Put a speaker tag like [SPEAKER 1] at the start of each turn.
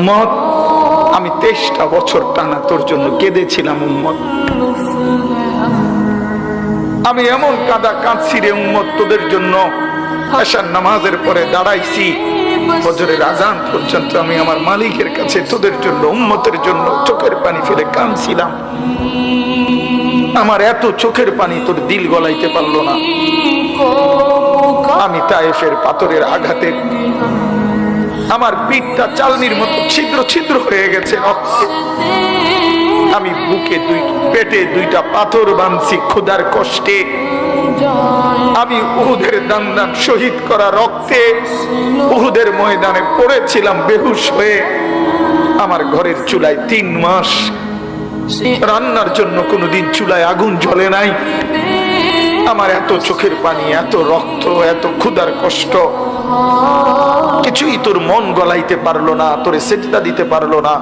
[SPEAKER 1] উম্মত, আমি 23টা বছর টানা তোর জন্য কেঁদেছিলাম উম্মত। আমি এমন কাঁদা কাঁদছি রে উম্মত তোদের জন্য। এশার নামাজের পরে দাঁড়াইছি, ফজরের আজান পর্যন্ত আমি আমার মালিকের কাছে তোদের জন্য, উম্মতের জন্য চোখের পানি ফেলে কাঁদছিলাম। আমার এত চোখের পানি তোর দিল গলাইতে পারলো না। আমি তায়েফের পাথরের আঘাতে আমার পিঠটা চালনির মতো ছিদ্র ছিদ্র হয়ে গেছে রক্তে। আমি বুকে পেটে 2টা পাথর বাঁধছি ক্ষুধার কষ্টে। আমি উহুদের দান শহীদ করা রক্তে উহুদের ময়দানে পড়েছিলাম বেহুশ হয়ে। আমার ঘরের চুলায় 3 মাস রান্নার জন্য কোনোদিন চুলায় আগুন জ্বলে নাই। আমার এত চোখের পানি, এত রক্ত, এত ক্ষুধার কষ্ট, কিছুই তোর মন গলাইতে পারলো না, তোরে সেজদা দিতে পারলো না।